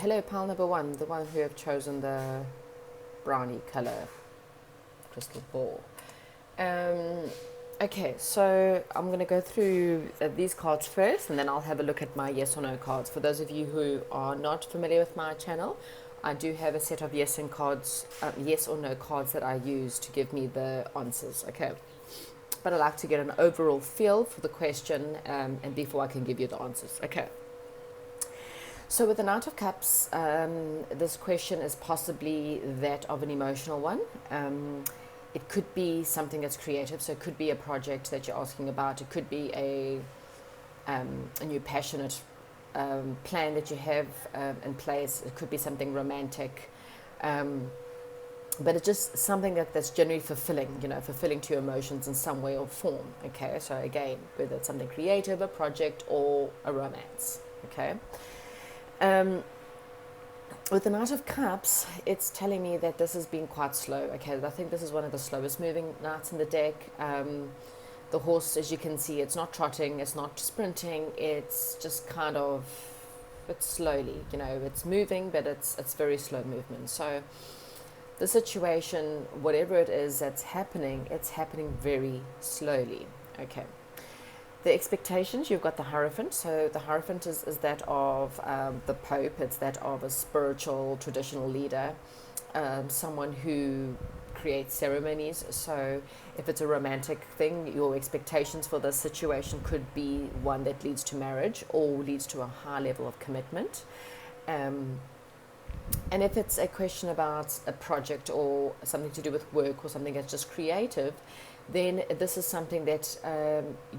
hello, pal number one, the one who have chosen the brownie color crystal ball. Okay, so I'm going to go through these cards first, and then I'll have a look at my yes or no cards. For those of you who are not familiar with my channel, I do have a set of yes or no cards that I use to give me the answers. Okay, but I like to get an overall feel for the question, and before I can give you the answers. Okay. So with the Knight of Cups, this question is possibly that of an emotional one. It could be something that's creative, so it could be a project that you're asking about. It could be a new passionate plan that you have in place. It could be something romantic, but it's just something that's generally fulfilling, fulfilling to your emotions in some way or form. Okay, so again, whether it's something creative, a project, or a romance. Okay. With the Knight of Cups, it's telling me that this has been quite slow. Okay, I think this is one of the slowest moving knights in the deck. The horse, as you can see, it's not trotting, it's not sprinting, it's just kind of, it's slowly, it's moving, but it's very slow movement. So the situation, whatever it is that's happening, it's happening very slowly. Okay. The expectations, you've got the Hierophant. So the Hierophant is that of the Pope. It's that of a spiritual, traditional leader, someone who creates ceremonies. So if it's a romantic thing, your expectations for this situation could be one that leads to marriage or leads to a high level of commitment. And if it's a question about a project or something to do with work or something that's just creative, then this is something that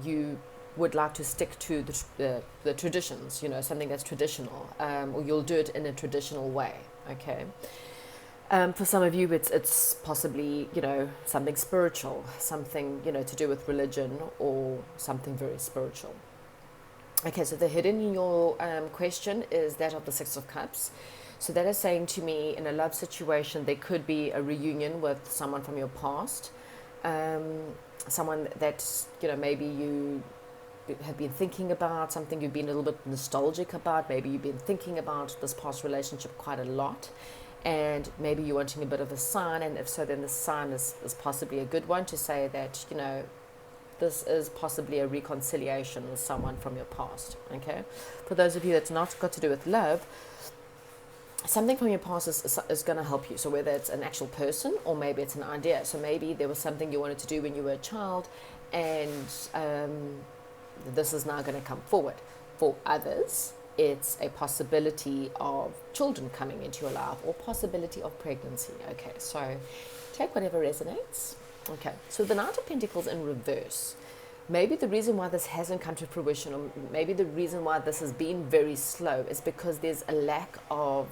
you would like to stick to the traditions, something that's traditional, or you'll do it in a traditional way. Okay. For some of you, it's possibly something spiritual, something to do with religion or something very spiritual. Okay, so the hidden in your question is that of the Six of Cups. So that is saying to me, in a love situation, there could be a reunion with someone from your past, someone that maybe you have been thinking about, something you've been a little bit nostalgic about. Maybe you've been thinking about this past relationship quite a lot, and maybe you're wanting a bit of a sign, and if so, then the sign is possibly a good one to say that this is possibly a reconciliation with someone from your past. Okay, for those of you that's not got to do with love, something from your past is going to help you. So whether it's an actual person or maybe it's an idea. So maybe there was something you wanted to do when you were a child, and this is now going to come forward. For others, it's a possibility of children coming into your life or possibility of pregnancy. Okay, so take whatever resonates. Okay, so the Knight of Pentacles in reverse. Maybe the reason why this hasn't come to fruition, or maybe the reason why this has been very slow, is because there's a lack of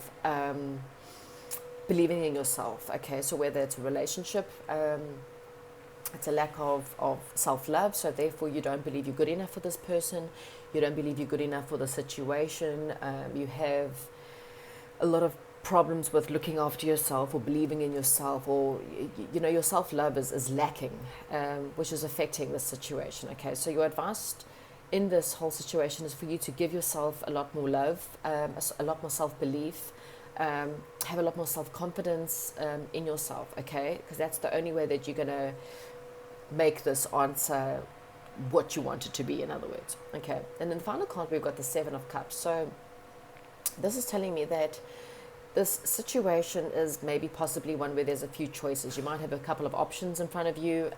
believing in yourself. Okay, so whether it's a relationship, it's a lack of self-love, so therefore you don't believe you're good enough for this person, you don't believe you're good enough for the situation, you have a lot of problems with looking after yourself or believing in yourself, or your self-love is lacking, which is affecting this situation. Okay, so your advice in this whole situation is for you to give yourself a lot more love, a lot more self-belief, have a lot more self-confidence in yourself. Okay, because that's the only way that you're going to make this answer what you want it to be, in other words. Okay, and then the final card, we've got the Seven of Cups. So this is telling me that this situation is maybe possibly one where there's a few choices. You might have a couple of options in front of you.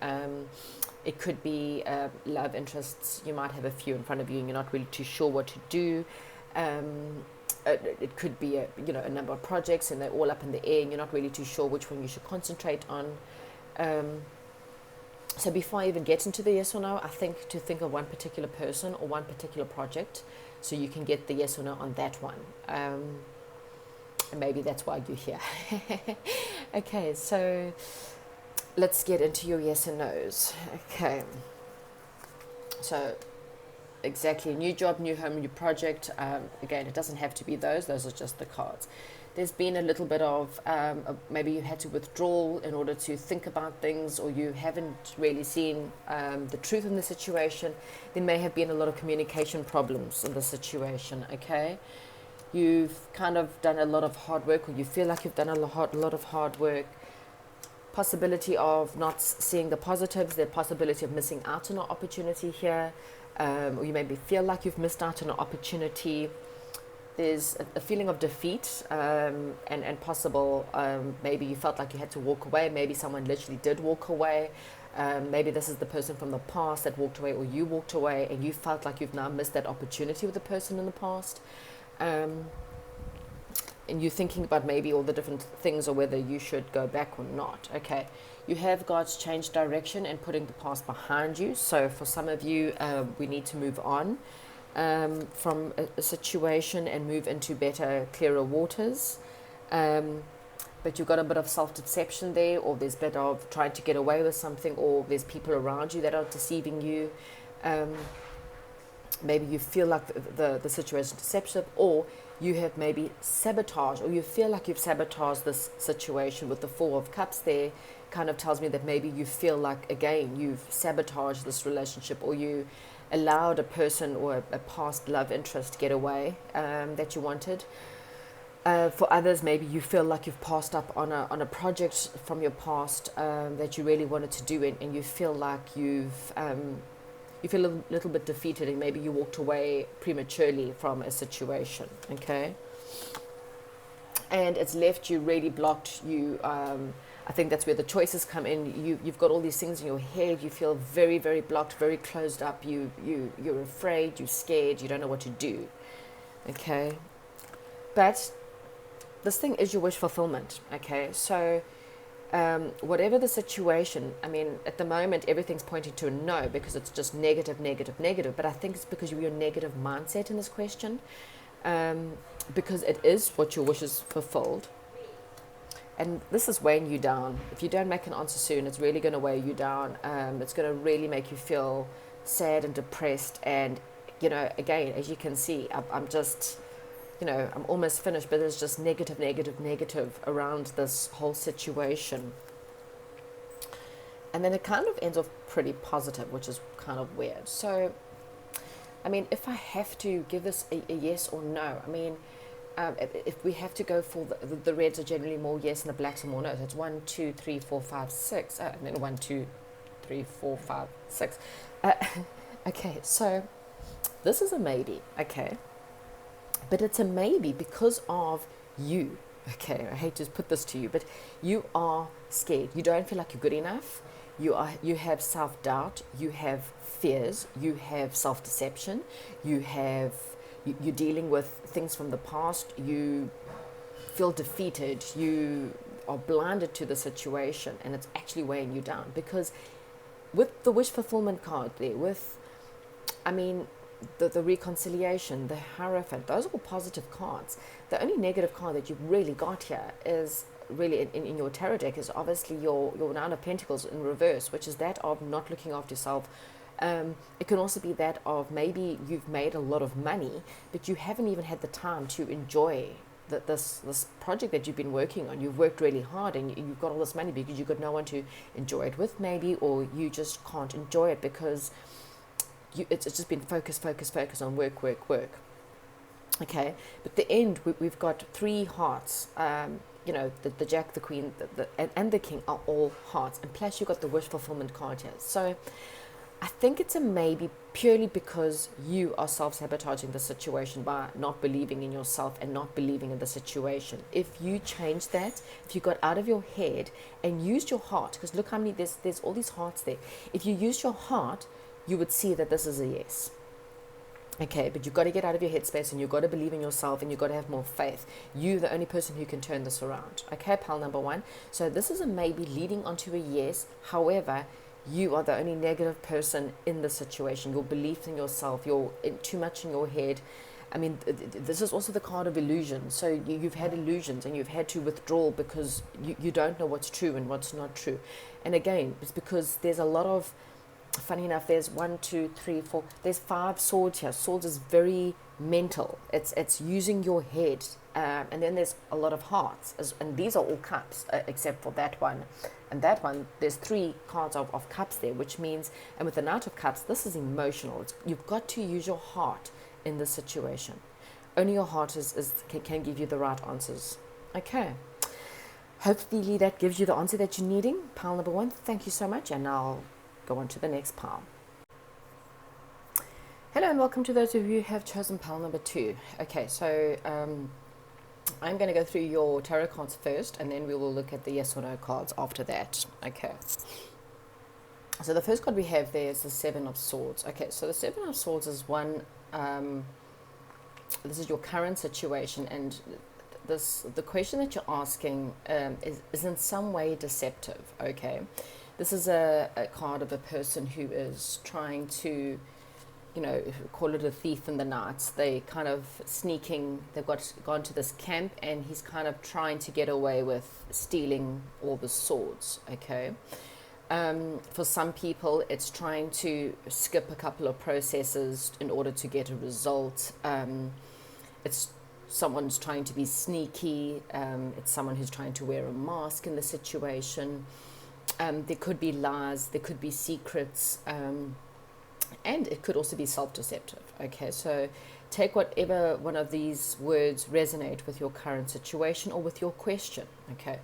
It could be love interests. You might have a few in front of you and you're not really too sure what to do. It could be a number of projects and they're all up in the air and you're not really too sure which one you should concentrate on. So before I even get into the yes or no, I think to think of one particular person or one particular project so you can get the yes or no on that one. And maybe that's why you're here. Okay, so let's get into your yes and no's. Okay. So exactly, new job, new home, new project. Again, it doesn't have to be those are just the cards. There's been a little bit of maybe you had to withdraw in order to think about things, or you haven't really seen the truth in the situation. There may have been a lot of communication problems in the situation. Okay, You've kind of done a lot of hard work, or you feel like you've done a lot of hard work. Possibility of not seeing the positives, the possibility of missing out on an opportunity here, or you maybe feel like you've missed out on an opportunity. There's a feeling of defeat, and possible, maybe you felt like you had to walk away, maybe someone literally did walk away, maybe this is the person from the past that walked away, or you walked away and you felt like you've now missed that opportunity with the person in the past. And you're thinking about maybe all the different things, or whether you should go back or not. Okay, you have God's changed direction and putting the past behind you. So for some of you, we need to move on from a situation and move into better, clearer waters. But you've got a bit of self-deception there, or there's a bit of trying to get away with something, or there's people around you that are deceiving you. Maybe you feel like the situation is deceptive, or you have maybe sabotaged, or you feel like you've sabotaged this situation. With the Four of Cups there, kind of tells me that maybe you feel like, again, you've sabotaged this relationship, or you allowed a person or a past love interest get away that you wanted. For others, maybe you feel like you've passed up on a project from your past that you really wanted to do, and you feel like you feel a little bit defeated, and maybe you walked away prematurely from a situation. Okay, and it's left you really blocked. I think that's where the choices come in. You've got all these things in your head. You feel very, very blocked, very closed up. You're afraid. You're scared. You don't know what to do. Okay, but this thing is your wish fulfillment. Okay, so whatever the situation, I mean, at the moment everything's pointing to a no, because it's just negative, negative, negative. But I think it's because of your negative mindset in this question, because it is what your wish is fulfilled. And this is weighing you down. If you don't make an answer soon, it's really going to weigh you down. It's going to really make you feel sad and depressed. And, again, as you can see, I'm just, I'm almost finished, but there's just negative, negative, negative around this whole situation. And then it kind of ends off pretty positive, which is kind of weird. So, I mean, if I have to give this a yes or no, I mean, if we have to go for the reds are generally more yes and the blacks are more no. So it's 1, 2, 3, 4, 5, 6. And then 1, 2, 3, 4, 5, 6. Okay, so this is a maybe. Okay, but it's a maybe because of you. Okay, I hate to put this to you, but you are scared. You don't feel like you're good enough. You have self-doubt. You have fears. You have self-deception. You're dealing with things from the past. You feel defeated. You are blinded to the situation, and it's actually weighing you down. Because with the wish fulfillment card there, the reconciliation, the Hierophant, those are all positive cards. The only negative card that you've really got here is really in your tarot deck is obviously your Nine of Pentacles in reverse, which is that of not looking after yourself. It can also be that of maybe you've made a lot of money, but you haven't even had the time to enjoy this project that you've been working on. You've worked really hard and you've got all this money because you've got no one to enjoy it with, maybe, or you just can't enjoy it because it's just been focus on work. Okay, but the end, we've got 3 hearts. The Jack, the Queen, and the King are all hearts, and plus you've got the wish fulfillment card here. So I think it's a maybe purely because you are self-sabotaging the situation by not believing in yourself and not believing in the situation. If you change that, if you got out of your head and used your heart, because look how many, there's all these hearts there. If you use your heart, you would see that this is a yes. Okay, but you've got to get out of your headspace and you've got to believe in yourself and you've got to have more faith. You're the only person who can turn this around. Okay, pile number 1. So this is a maybe leading onto a yes. However, you are the only negative person in the situation. Your belief in yourself, you're too much in your head. I mean, this is also the card of illusion. So you've had illusions and you've had to withdraw because you don't know what's true and what's not true. And again, it's because there's a lot of, funny enough, there's 1, 2, 3, 4, there's 5 swords here. Swords is very mental. It's using your head. And then there's a lot of hearts. And these are all cups, except for that one. And that one, there's 3 cards of cups there, which means, and with the Knight of Cups, this is emotional. You've got to use your heart in this situation. only your heart can give you the right answers. Okay. Hopefully that gives you the answer that you're needing. Pile number 1, thank you so much, and I'll go on to the next pile. Hello and welcome to those of you who have chosen pile number 2. Okay, so I'm going to go through your tarot cards first, and then we will look at the yes or no cards after that. Okay. So the first card we have there is the 7 of Swords. Okay, so the 7 of Swords is one, this is your current situation, and the question that you're asking is in some way deceptive, okay? This is a card of a person who is trying to, call it a thief in the night. They kind of sneaking, they've gone to this camp, and he's kind of trying to get away with stealing all the swords, okay? For some people, it's trying to skip a couple of processes in order to get a result. It's someone's trying to be sneaky. It's someone who's trying to wear a mask in the situation. There could be lies, there could be secrets, and it could also be self-deceptive. Okay, so take whatever one of these words resonate with your current situation or with your question. Okay.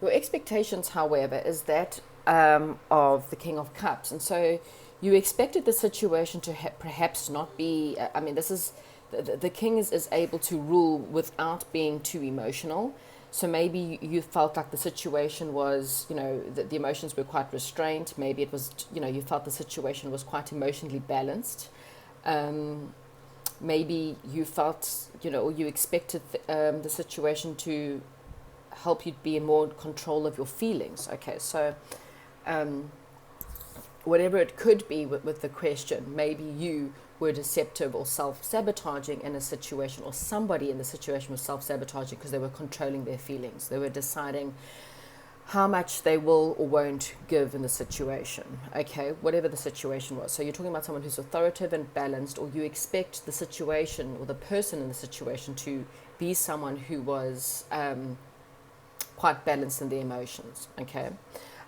Your expectations, however, is that of the King of Cups, and so you expected the situation to perhaps not be. This is the king is able to rule without being too emotional. So maybe you felt like the situation was, the emotions were quite restrained. Maybe it was, you felt the situation was quite emotionally balanced. Maybe you felt, or you expected the situation to help you be in more control of your feelings. Okay, so whatever it could be with the question, maybe you were deceptive or self-sabotaging in a situation, or somebody in the situation was self-sabotaging because they were controlling their feelings. They were deciding how much they will or won't give in the situation, okay, whatever the situation was. So you're talking about someone who's authoritative and balanced, or you expect the situation or the person in the situation to be someone who was quite balanced in their emotions, okay.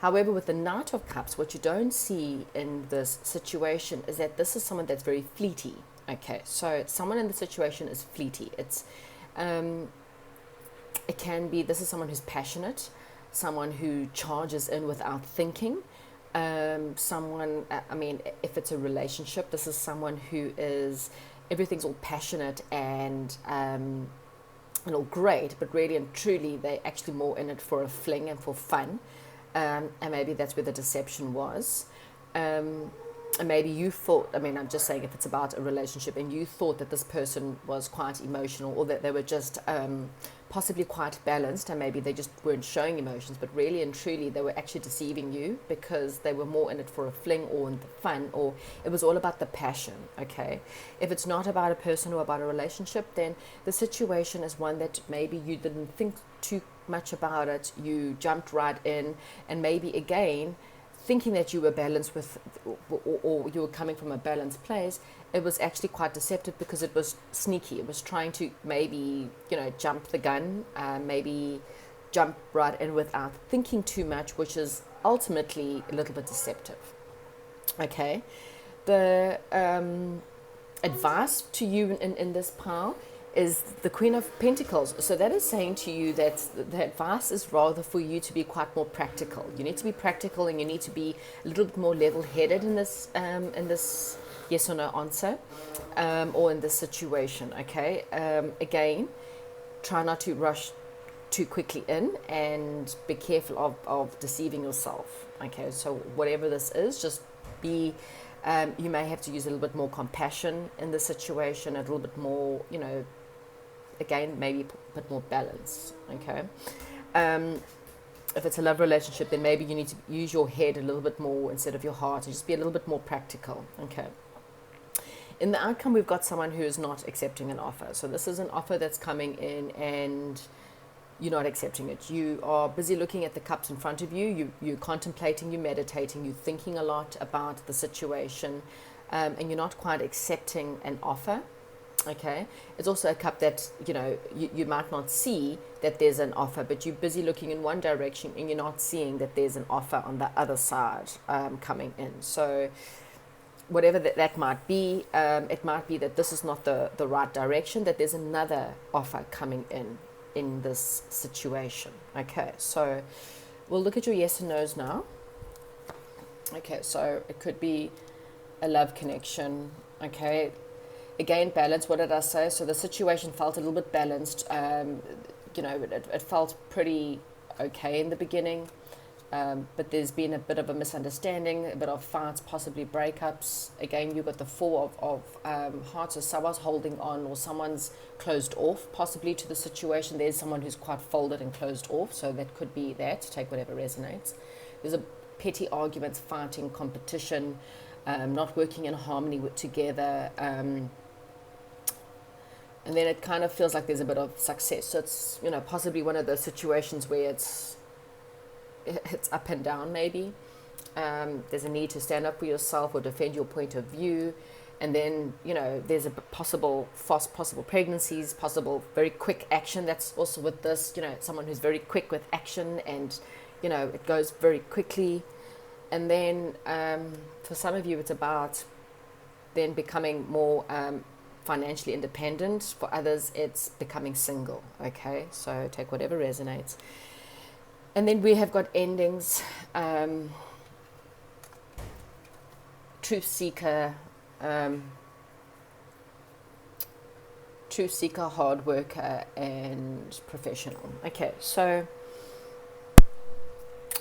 However, with the Knight of Cups, what you don't see in this situation is that this is someone that's very fleety. Okay, so someone in the situation is fleety. It can be, this is someone who's passionate, someone who charges in without thinking. If it's a relationship, this is someone who is, everything's all passionate and all great, but really and truly, they're actually more in it for a fling and for fun. And maybe that's where the deception was. And maybe you thought, I'm just saying if it's about a relationship, and you thought that this person was quite emotional, or that they were just possibly quite balanced, and maybe they just weren't showing emotions, but really and truly they were actually deceiving you because they were more in it for a fling or in the fun, or it was all about the passion, okay? If it's not about a person or about a relationship, then the situation is one that maybe you didn't think too much about it, you jumped right in, and maybe again thinking that you were balanced with, or you were coming from a balanced place, it was actually quite deceptive because it was sneaky. It was trying to maybe jump the gun, maybe jump right in without thinking too much, which is ultimately a little bit deceptive. Okay, the advice to you in this pile is the Queen of Pentacles. So that is saying to you that the advice is rather for you to be quite more practical. You need to be practical, and you need to be a little bit more level-headed in this yes or no answer, or in this situation, okay? Again, try not to rush too quickly in, and be careful of deceiving yourself, okay? So whatever this is, just be, you may have to use a little bit more compassion in the situation, a little bit more, again, maybe a bit more balance, okay? If it's a love relationship, then maybe you need to use your head a little bit more instead of your heart, and just be a little bit more practical, okay? In the outcome, we've got someone who is not accepting an offer. So this is an offer that's coming in, and you're not accepting it. You are busy looking at the cups in front of you. You're contemplating, you're meditating, you're thinking a lot about the situation, and you're not quite accepting an offer. Okay, it's also a cup that you might not see that there's an offer, but you're busy looking in one direction and you're not seeing that there's an offer on the other side coming in. So whatever that might be, it might be that this is not the right direction, that there's another offer coming in this situation. Okay, so we'll look at your yes and no's now. Okay, so it could be a love connection. Okay, again, balance. What did I say? So the situation felt a little bit balanced. It felt pretty okay in the beginning. But there's been a bit of a misunderstanding, a bit of fights, possibly breakups. Again, you've got the Four of Hearts, so someone's holding on or someone's closed off possibly to the situation. There's someone who's quite folded and closed off, so that could be that. Take whatever resonates. There's a petty arguments, fighting, competition, not working in harmony together. And then it kind of feels like there's a bit of success. So it's, possibly one of those situations where it's up and down maybe. There's a need to stand up for yourself or defend your point of view. And then, there's a possible pregnancies, possible very quick action. That's also with this, someone who's very quick with action and, it goes very quickly. And then for some of you, it's about then becoming more financially independent. For others, it's becoming single. Okay, so take whatever resonates. And then we have got endings, truth seeker, hard worker, and professional. Okay, so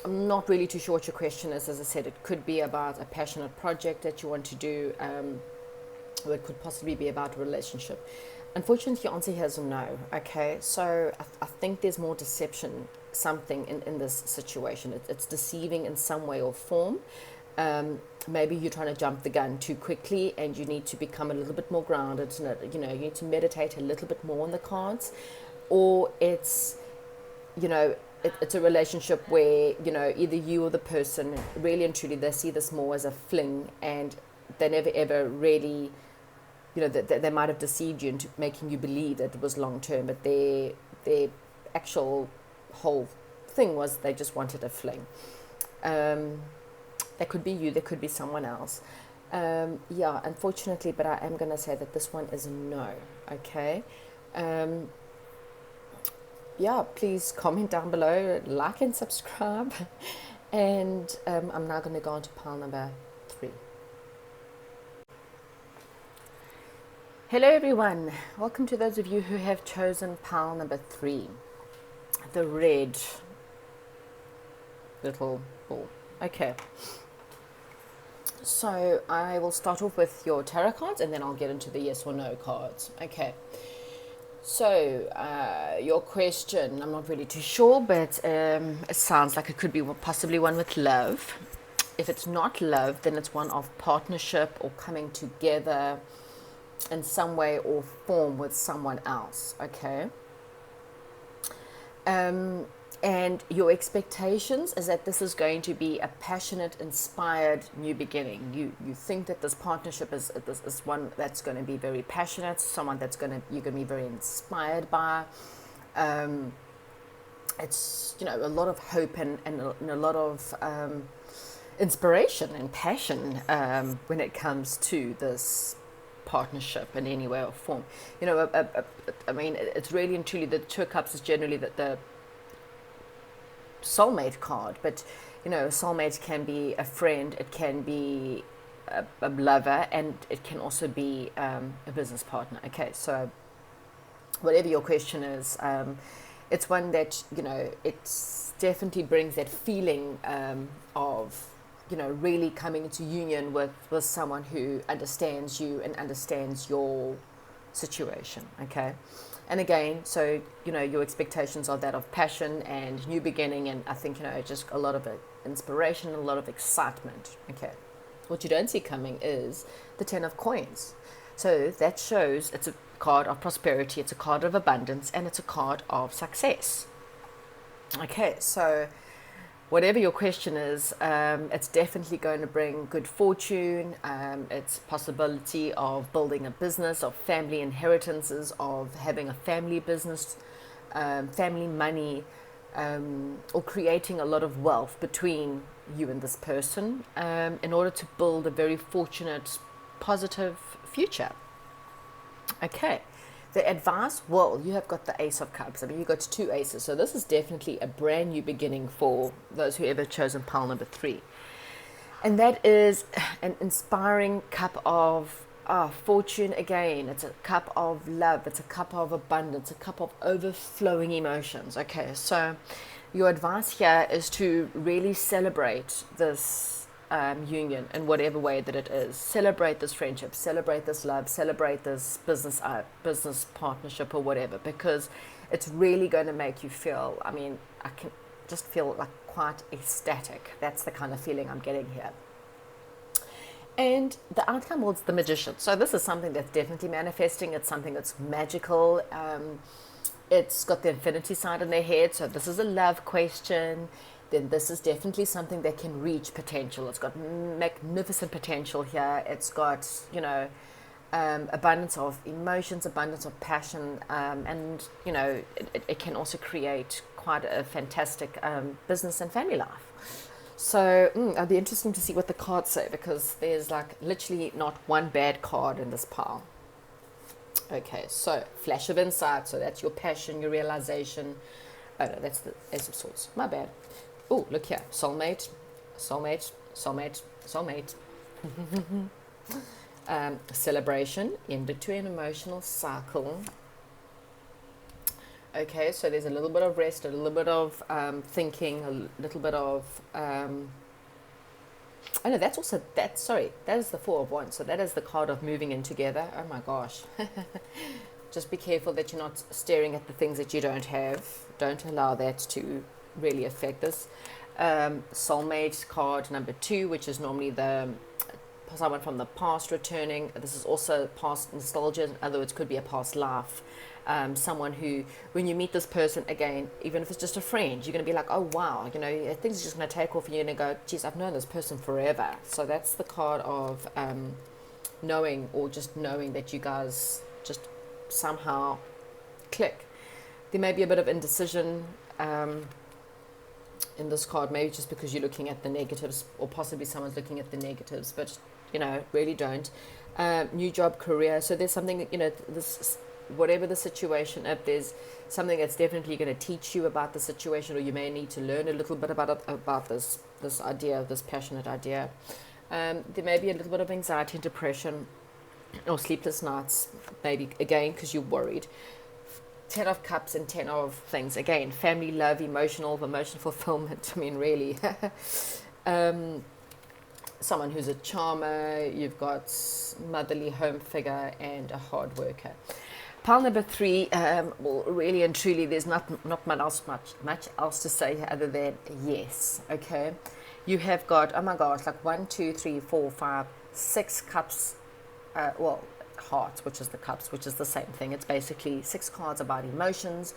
I'm not really too sure what your question is. As I said, it could be about a passionate project that you want to do, or it could possibly be about a relationship. Unfortunately, your answer here is no. Okay, so I think there's more deception, something in this situation. It's deceiving in some way or form. Maybe you're trying to jump the gun too quickly and you need to become a little bit more grounded. You need to meditate a little bit more on the cards. Or it's, it's a relationship where, either you or the person, really and truly, they see this more as a fling and they never ever really, they might have deceived you into making you believe that it was long term, but their actual whole thing was they just wanted a fling. That could be you, there could be someone else. Unfortunately, but I am going to say that this one is a no. Okay. Please comment down below, like and subscribe. And I'm now going to go on to pile number 3. Hello everyone, welcome to those of you who have chosen pile number 3, the red little ball. Okay, so I will start off with your tarot cards and then I'll get into the yes or no cards. Okay, so your question, I'm not really too sure, but it sounds like it could be possibly one with love. If it's not love, then it's one of partnership or coming together in some way or form with someone else. Okay, and your expectations is that this is going to be a passionate, inspired new beginning. You think that this partnership is one that's going to be very passionate, someone you're going to be very inspired by. It's a lot of hope and a lot of inspiration and passion when it comes to this partnership in any way or form. I mean, it's really and truly, the Two of Cups is generally the soulmate card, but soulmate can be a friend, it can be a lover, and it can also be a business partner. Okay, so whatever your question is, it's one that it definitely brings that feeling of really coming into union with someone who understands you and understands your situation. Okay, and again, so your expectations are that of passion and new beginning, and I think just a lot of inspiration and a lot of excitement. Okay, what you don't see coming is the 10 of coins. So that shows it's a card of prosperity, it's a card of abundance, and it's a card of success. Okay, so whatever your question is, it's definitely going to bring good fortune. It's possibility of building a business, of family inheritances, of having a family business, family money, or creating a lot of wealth between you and this person, in order to build a very fortunate, positive future. Okay. The advice, well, you have got the Ace of Cups. I mean, you've got two aces. So this is definitely a brand new beginning for those who ever chosen pile number 3. And that is an inspiring cup of fortune again. It's a cup of love. It's a cup of abundance, a cup of overflowing emotions. Okay, so your advice here is to really celebrate this union in whatever way that it is. Celebrate this friendship, celebrate this love, celebrate this business partnership or whatever, because it's really going to make you feel, I mean, I can just feel like quite ecstatic. That's the kind of feeling I'm getting here. And the outcome was the Magician. So this is something that's definitely manifesting. It's something that's magical. It's got the infinity side in their head. So this is a love question. Then this is definitely something that can reach potential. It's got magnificent potential here. It's got, abundance of emotions, abundance of passion, and, it can also create quite a fantastic business and family life. So it'll be interesting to see what the cards say, because there's like literally not one bad card in this pile. Okay, so flash of insight. So that's your passion, your realization. Oh no, that's the Ace of Swords. My bad. Oh, look here. Soulmate, soulmate, soulmate, soulmate. Celebration, in between emotional cycle. Okay, so there's a little bit of rest, a little bit of thinking, a little bit of... oh no, that is the Four of Wands. So that is the card of moving in together. Oh my gosh. Just be careful that you're not staring at the things that you don't have. Don't allow that to really affect this. Soulmate card number 2, which is normally the someone from the past returning. This is also past nostalgia. In other words, could be a past life. Someone who, when you meet this person again, even if it's just a friend, you're going to be like, oh wow, things are just going to take off, and you're going to go, geez, I've known this person forever. So that's the card of knowing that you guys just somehow click. There may be a bit of indecision in this card, maybe just because you're looking at the negatives, or possibly someone's looking at the negatives, but really don't. New job, career. So there's something, this, whatever the situation, if there's something that's definitely going to teach you about the situation, or you may need to learn a little bit about this idea, this passionate idea. There may be a little bit of anxiety and depression, or sleepless nights, maybe again because you're worried. 10 of Cups and 10 of things. Again, family, love, emotional fulfillment. I mean, really. Someone who's a charmer. You've got motherly home figure and a hard worker. Pile number 3, well, really and truly, there's not much else to say other than yes. Okay, you have got, oh my gosh, like 1, 2, 3, 4, 5, 6 cups. Hearts, which is the cups, which is the same thing. It's basically 6 cards about emotions.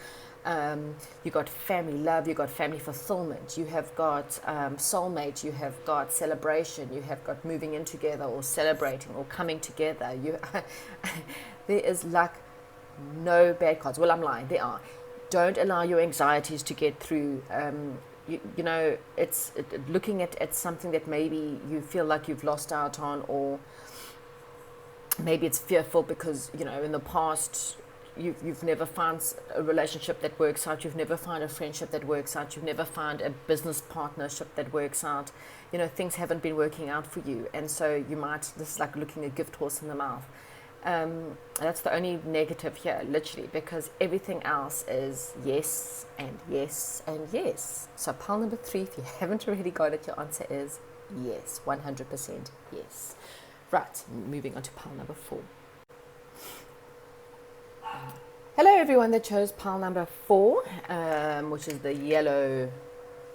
You got family love, you got family fulfillment, you have got soulmate, you have got celebration, you have got moving in together, or celebrating, or coming together. There is like no bad cards. Well, I'm lying, there are. Don't allow your anxieties to get through. It's looking at something that maybe you feel like you've lost out on, or maybe it's fearful because, in the past, you've never found a relationship that works out. You've never found a friendship that works out. You've never found a business partnership that works out. Things haven't been working out for you. And so this is like looking a gift horse in the mouth. That's the only negative here, literally, because everything else is yes and yes and yes. So pile number 3, if you haven't already got it, your answer is yes, 100% yes. Right, moving on to pile number 4. Hello everyone that chose pile number 4, which is the yellow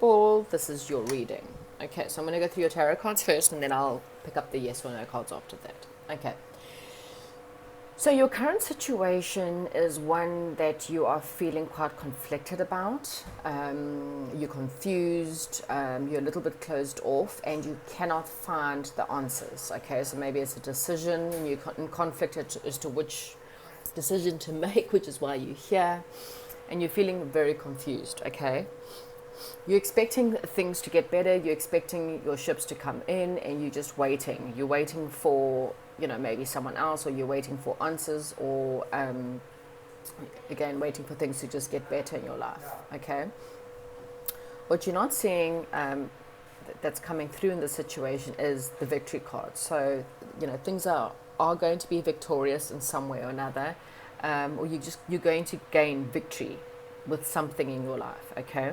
ball. This is your reading. Okay, so I'm going to go through your tarot cards first, and then I'll pick up the yes or no cards after that. Okay. So your current situation is one that you are feeling quite conflicted about. You're confused, you're a little bit closed off, and you cannot find the answers. Okay, so maybe it's a decision, and you're in conflict as to which decision to make, which is why you're here, and you're feeling very confused. Okay, You're expecting things to get better. You're expecting your ships to come in, and you're just waiting. You're waiting for, maybe someone else, or you're waiting for answers, or again, waiting for things to just get better in your life. Okay. What you're not seeing that's coming through in the situation is the victory card. So, things are going to be victorious in some way or another, or you're going to gain victory with something in your life. Okay.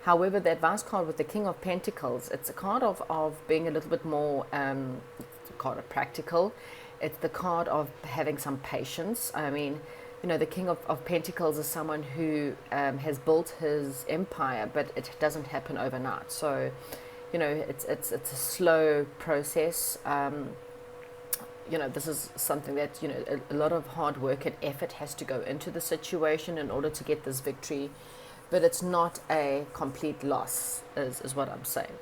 However, the advice card with the King of Pentacles, it's a card of being a little bit more, it's a card of practical. It's the card of having some patience. I mean, the King of Pentacles is someone who has built his empire, but it doesn't happen overnight. So, it's a slow process. This is something that, a lot of hard work and effort has to go into the situation in order to get this victory. But it's not a complete loss, is what I'm saying.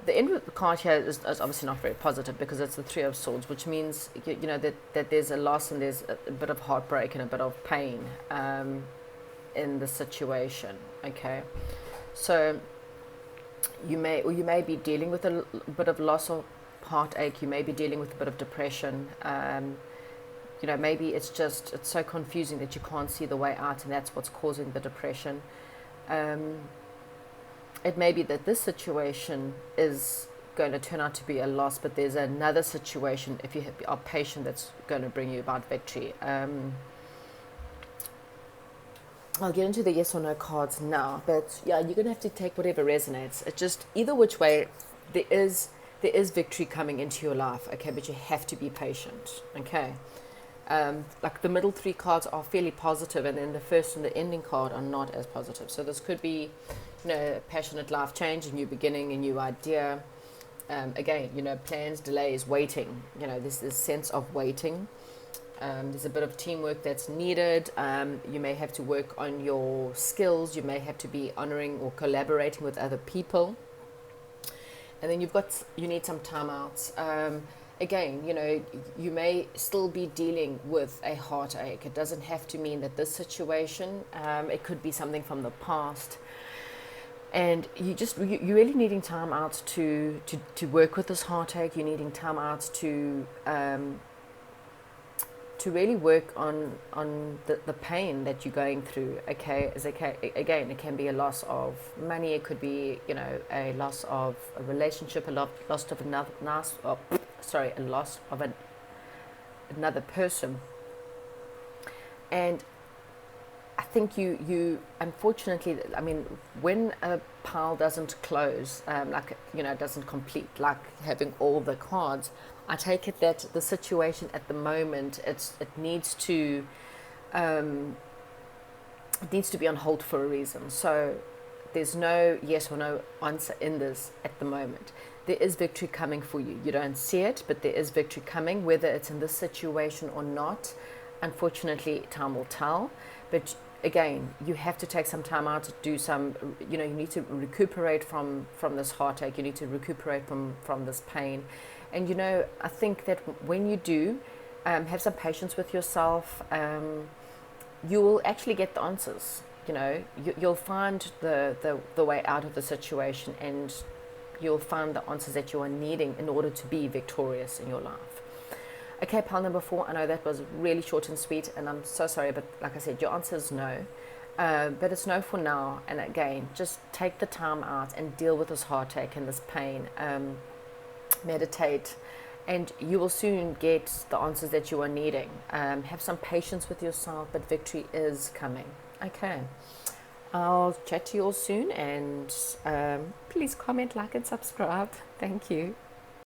The end of the card here is obviously not very positive, because it's the Three of Swords, which means that there's a loss, and there's a bit of heartbreak and a bit of pain in the situation. Okay, so you may be dealing with a bit of loss or heartache. You may be dealing with a bit of depression. Maybe it's so confusing that you can't see the way out, and that's what's causing the depression. It may be that this situation is going to turn out to be a loss, but there's another situation, if you are patient, that's going to bring you about victory. I'll get into the yes or no cards now, but yeah, you're going to have to take whatever resonates. It's just, either which way, there is victory coming into your life, okay, but you have to be patient, okay? Like the middle three cards are fairly positive, and then the first and the ending card are not as positive. So this could be, passionate life change, a new beginning, a new idea. Again, plans, delays, waiting. There's this sense of waiting. There's a bit of teamwork that's needed. You may have to work on your skills. You may have to be honoring or collaborating with other people. And then you need some time out. Again, you may still be dealing with a heartache. It doesn't have to mean that this situation, it could be something from the past. And you're really needing time out to work with this heartache. You're needing time out to really work on the pain that you're going through. Okay, again, it can be a loss of money. It could be, a loss of a relationship, a loss of another person. And I think you unfortunately, I mean, when a pile doesn't close, it doesn't complete, like having all the cards, I take it that the situation at the moment, it needs to be on hold for a reason. So there's no yes or no answer in this at the moment. There is victory coming for you. You don't see it, but there is victory coming, whether it's in this situation or not. Unfortunately, time will tell. But again, you have to take some time out to do some, you need to recuperate from this heartache. You need to recuperate from this pain. And, I think that when you do, have some patience with yourself, you will actually get the answers. You'll find the way out of the situation, and you'll find the answers that you are needing in order to be victorious in your life. Okay, pile number 4. I know that was really short and sweet, and I'm so sorry, but like I said, your answer is no. But it's no for now. And again, just take the time out and deal with this heartache and this pain. Meditate, and you will soon get the answers that you are needing. Have some patience with yourself, but victory is coming. Okay. I'll chat to you all soon, and please comment, like, and subscribe. Thank you.